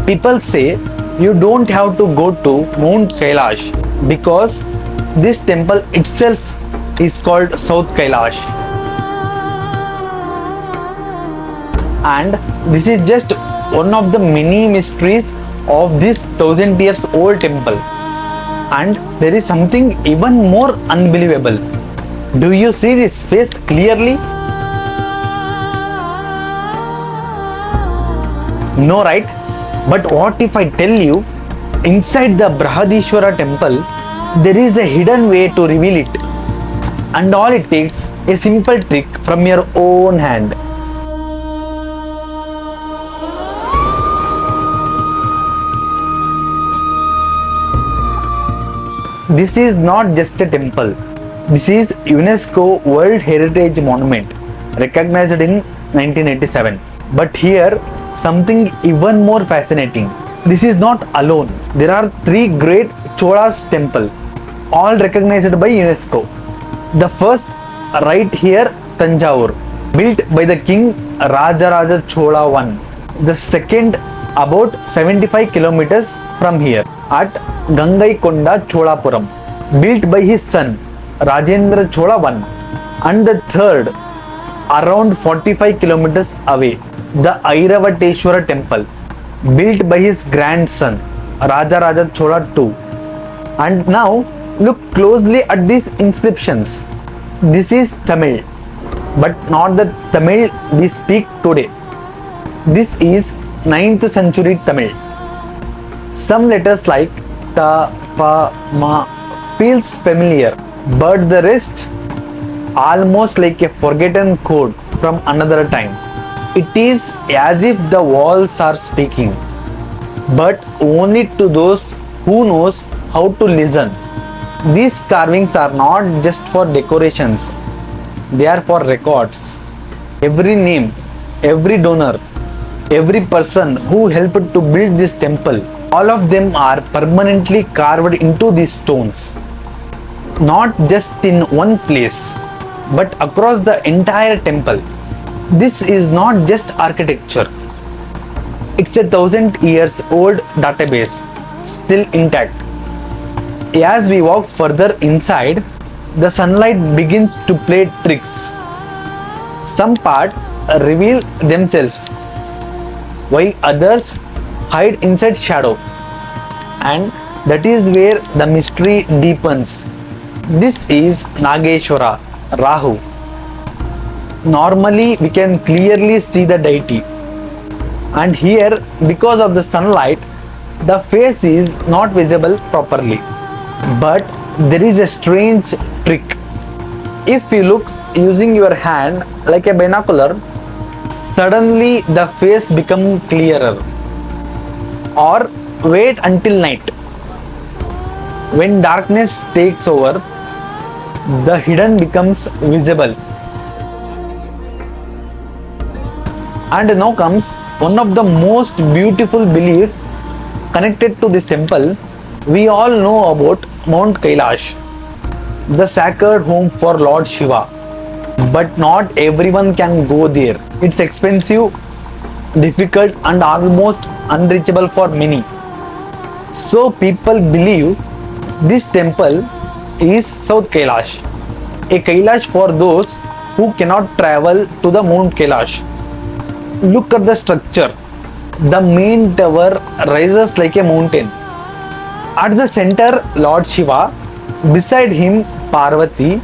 People say you don't have to go to Mount Kailash because this temple itself is called South Kailash. And this is just one of the many mysteries of this 1000 years old temple. And there is something even more unbelievable. Do you see this face clearly? No, right? But what if I tell you, inside the Brihadeeswarar temple, there is a hidden way to reveal it. And all it takes a simple trick from your own hand. This is not just a temple. This is UNESCO World Heritage Monument, recognized in 1987. But here, something even more fascinating. This is not alone. There are three great Cholas temple, all recognized by UNESCO. The first, right here, Thanjavur, built by the king Rajaraja Chola I. The second, about 75 kilometers from here, at Gangaikonda Cholapuram, built by his son Rajendra Chola I. And the third, around 45 kilometers away, the Airavateshwara temple, built by his grandson Rajaraja Chola II. And now look closely at these inscriptions. This is Tamil, but not the Tamil we speak today. This is 9th century Tamil. Some letters like Ta, Pa, Ma feels familiar, but the rest almost like a forgotten code from another time. It is as if the walls are speaking, but only to those who knows how to listen. These carvings are not just for decorations, they are for records. Every name, every donor, every person who helped to build this temple, all of them are permanently carved into these stones. Not just in one place, but across the entire temple. This is not just architecture. It's a 1000 years old database, still intact. As we walk further inside, the sunlight begins to play tricks. Some parts reveal themselves, while others hide inside shadow. And that is where the mystery deepens. This is Nageshwara, Rahu. Normally we can clearly see the deity. And here, because of the sunlight, the face is not visible properly. But there is a strange trick. If you look using your hand like a binocular, suddenly the face becomes clearer. Or wait until night. When darkness takes over, the hidden becomes visible. And now comes one of the most beautiful beliefs connected to this temple. We all know about Mount Kailash, the sacred home for Lord Shiva. But not everyone can go there. It's expensive, difficult, and almost unreachable for many. So people believe this temple is South Kailash, a Kailash for those who cannot travel to the Mount Kailash. Look at the structure. The main tower rises like a mountain. At the center, Lord Shiva, beside him Parvati,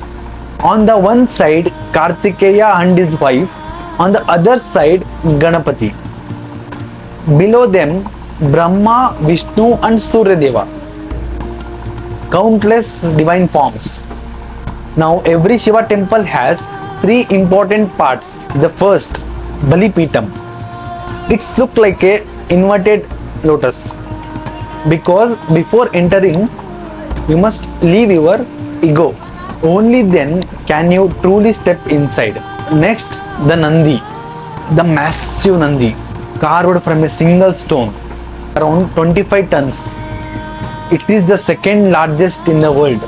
on the one side Kartikeya and his wife, on the other side Ganapati. Below them Brahma, Vishnu and Suryadeva. Countless divine forms. Now every Shiva temple has three important parts. The first, Balipitam. It's look like a inverted lotus, because before entering you must leave your ego. Only then can you truly step inside. Next, the Nandi, the massive Nandi, carved from a single stone, around 25 tons. It is the second largest in the world.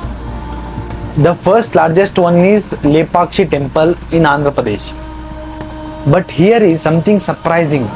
The first largest one is Lepakshi temple in Andhra Pradesh. But here is something surprising.